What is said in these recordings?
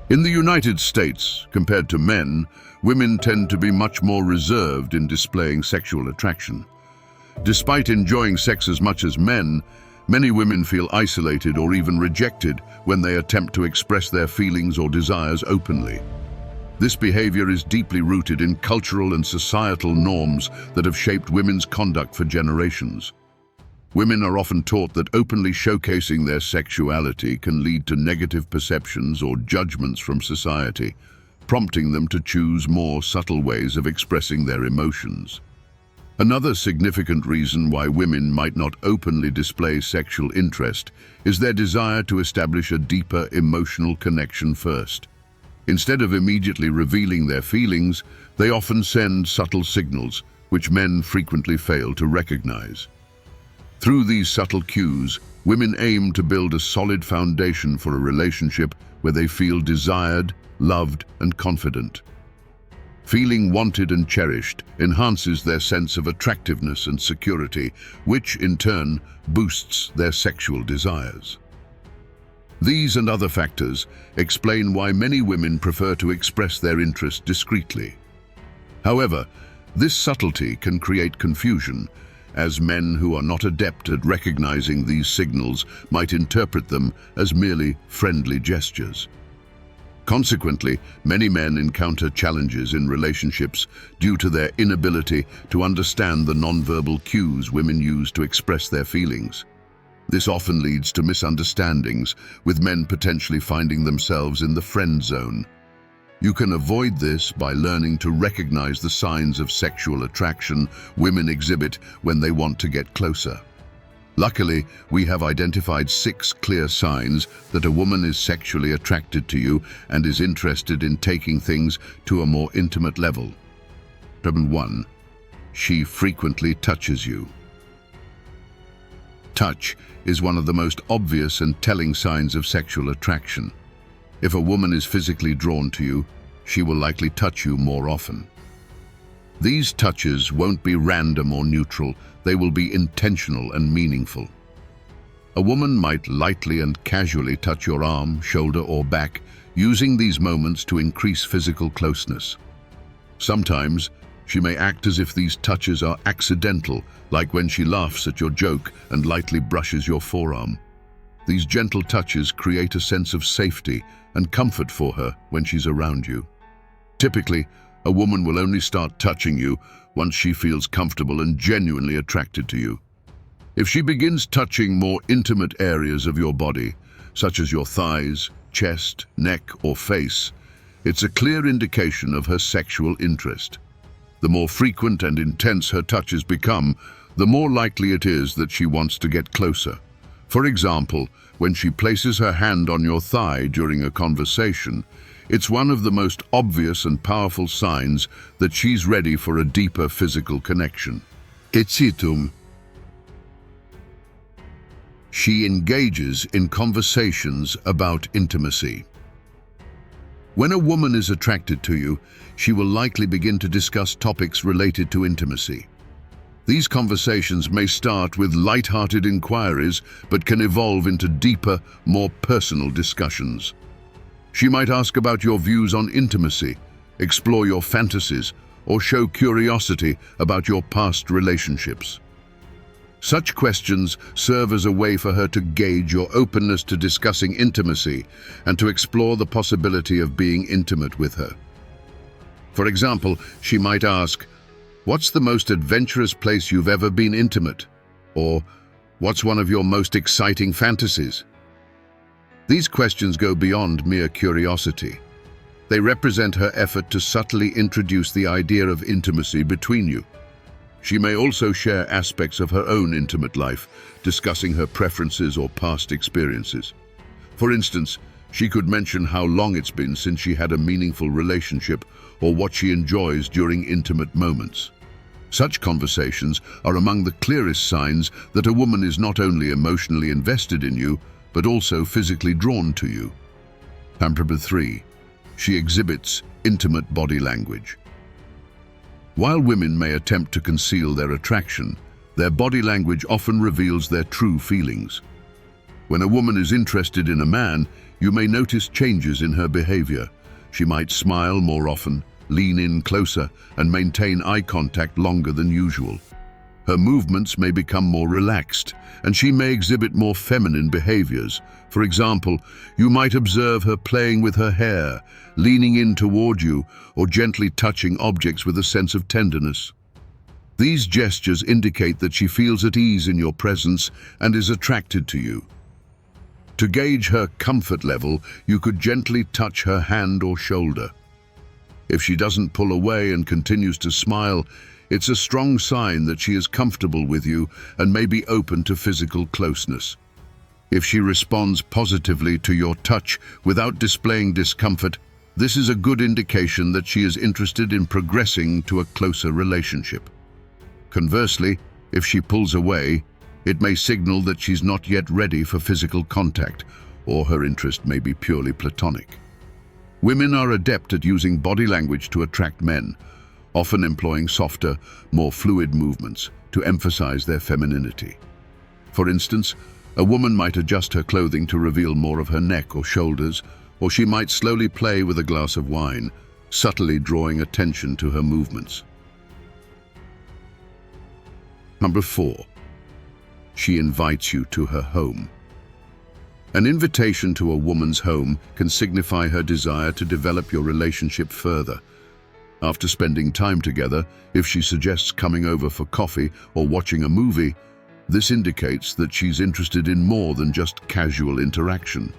In the United States, compared to men, women tend to be much more reserved in displaying sexual attraction. Despite enjoying sex as much as men, many women feel isolated or even rejected when they attempt to express their feelings or desires openly. This behavior is deeply rooted in cultural and societal norms that have shaped women's conduct for generations. Women are often taught that openly showcasing their sexuality can lead to negative perceptions or judgments from society, prompting them to choose more subtle ways of expressing their emotions. Another significant reason why women might not openly display sexual interest is their desire to establish a deeper emotional connection first. Instead of immediately revealing their feelings, they often send subtle signals, which men frequently fail to recognize. Through these subtle cues, women aim to build a solid foundation for a relationship where they feel desired, loved, and confident. Feeling wanted and cherished enhances their sense of attractiveness and security, which, in turn, boosts their sexual desires. These and other factors explain why many women prefer to express their interest discreetly. However, this subtlety can create confusion, as men who are not adept at recognizing these signals might interpret them as merely friendly gestures. Consequently, many men encounter challenges in relationships due to their inability to understand the nonverbal cues women use to express their feelings. This often leads to misunderstandings, with men potentially finding themselves in the friend zone. You can avoid this by learning to recognize the signs of sexual attraction women exhibit when they want to get closer. Luckily, we have identified 6 clear signs that a woman is sexually attracted to you and is interested in taking things to a more intimate level. Number 1. She frequently touches you. Touch is one of the most obvious and telling signs of sexual attraction. If a woman is physically drawn to you, she will likely touch you more often. These touches won't be random or neutral, they will be intentional and meaningful. A woman might lightly and casually touch your arm, shoulder, or back, using these moments to increase physical closeness. Sometimes, she may act as if these touches are accidental, like when she laughs at your joke and lightly brushes your forearm. These gentle touches create a sense of safety and comfort for her when she's around you. Typically, a woman will only start touching you once she feels comfortable and genuinely attracted to you. If she begins touching more intimate areas of your body, such as your thighs, chest, neck, or face, it's a clear indication of her sexual interest. The more frequent and intense her touches become, the more likely it is that she wants to get closer. For example, when she places her hand on your thigh during a conversation, it's one of the most obvious and powerful signs that she's ready for a deeper physical connection. Excitum. She engages in conversations about intimacy. When a woman is attracted to you, she will likely begin to discuss topics related to intimacy. These conversations may start with light-hearted inquiries, but can evolve into deeper, more personal discussions. She might ask about your views on intimacy, explore your fantasies, or show curiosity about your past relationships. Such questions serve as a way for her to gauge your openness to discussing intimacy and to explore the possibility of being intimate with her. For example, she might ask, "What's the most adventurous place you've ever been intimate?" Or, "What's one of your most exciting fantasies?" These questions go beyond mere curiosity. They represent her effort to subtly introduce the idea of intimacy between you. She may also share aspects of her own intimate life, discussing her preferences or past experiences. For instance, she could mention how long it's been since she had a meaningful relationship or what she enjoys during intimate moments. Such conversations are among the clearest signs that a woman is not only emotionally invested in you, but also physically drawn to you. Number 3. She exhibits intimate body language. While women may attempt to conceal their attraction, their body language often reveals their true feelings. When a woman is interested in a man, You may notice changes in her behavior. She might smile more often, lean in closer, and maintain eye contact longer than usual. Her movements may become more relaxed, and she may exhibit more feminine behaviors. For example, you might observe her playing with her hair, leaning in toward you, or gently touching objects with a sense of tenderness. These gestures indicate that she feels at ease in your presence and is attracted to you. To gauge her comfort level, you could gently touch her hand or shoulder. If she doesn't pull away and continues to smile, it's a strong sign that she is comfortable with you and may be open to physical closeness. If she responds positively to your touch without displaying discomfort, this is a good indication that she is interested in progressing to a closer relationship. Conversely, if she pulls away, it may signal that she's not yet ready for physical contact, or her interest may be purely platonic. Women are adept at using body language to attract men, often employing softer, more fluid movements to emphasize their femininity. For instance, a woman might adjust her clothing to reveal more of her neck or shoulders, or she might slowly play with a glass of wine, subtly drawing attention to her movements. Number 4. She invites you to her home. An invitation to a woman's home can signify her desire to develop your relationship further. After spending time together, if she suggests coming over for coffee or watching a movie, this indicates that she's interested in more than just casual interaction.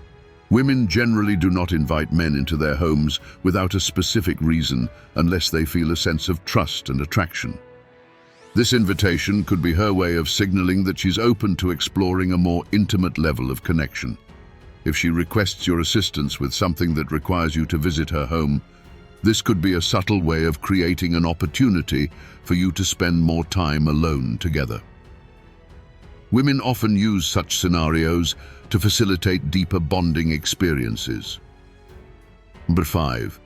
Women generally do not invite men into their homes without a specific reason unless they feel a sense of trust and attraction. This invitation could be her way of signaling that she's open to exploring a more intimate level of connection. If she requests your assistance with something that requires you to visit her home, this could be a subtle way of creating an opportunity for you to spend more time alone together. Women often use such scenarios to facilitate deeper bonding experiences. Number 5.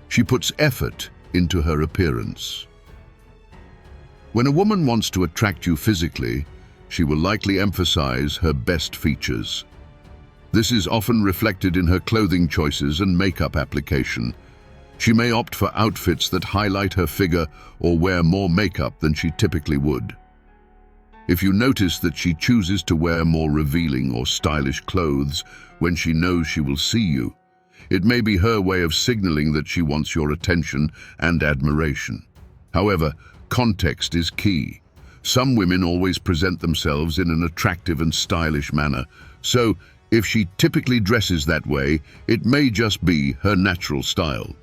She puts effort into her appearance. When a woman wants to attract you physically, she will likely emphasize her best features. This is often reflected in her clothing choices and makeup application. She may opt for outfits that highlight her figure or wear more makeup than she typically would. If you notice that she chooses to wear more revealing or stylish clothes when she knows she will see you, it may be her way of signaling that she wants your attention and admiration. However, context is key. Some women always present themselves in an attractive and stylish manner, so if she typically dresses that way, it may just be her natural style.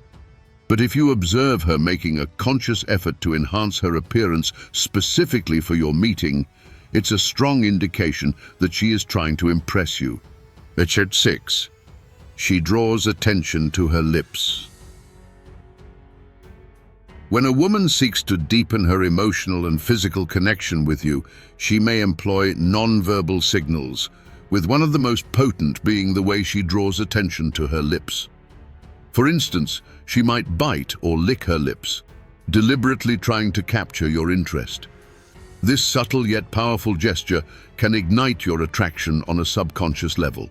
But if you observe her making a conscious effort to enhance her appearance specifically for your meeting, it's a strong indication that she is trying to impress you. Number 6. She draws attention to her lips. When a woman seeks to deepen her emotional and physical connection with you, she may employ non-verbal signals, with one of the most potent being the way she draws attention to her lips. For instance, she might bite or lick her lips, deliberately trying to capture your interest. This subtle yet powerful gesture can ignite your attraction on a subconscious level.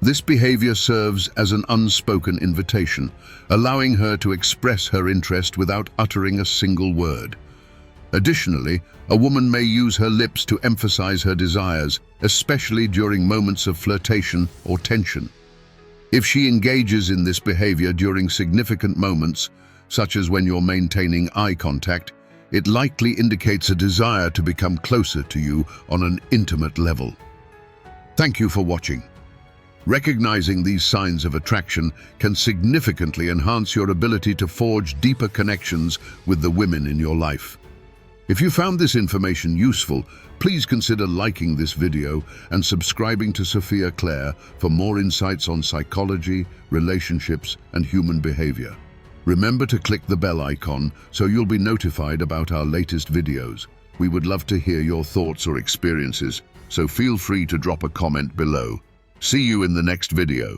This behavior serves as an unspoken invitation, allowing her to express her interest without uttering a single word. Additionally, a woman may use her lips to emphasize her desires, especially during moments of flirtation or tension. If she engages in this behavior during significant moments, such as when you're maintaining eye contact, it likely indicates a desire to become closer to you on an intimate level. Thank you for watching. Recognizing these signs of attraction can significantly enhance your ability to forge deeper connections with the women in your life. If you found this information useful, please consider liking this video and subscribing to Sophia Claire for more insights on psychology, relationships, and human behavior. Remember to click the bell icon so you'll be notified about our latest videos. We would love to hear your thoughts or experiences, so feel free to drop a comment below. See you in the next video.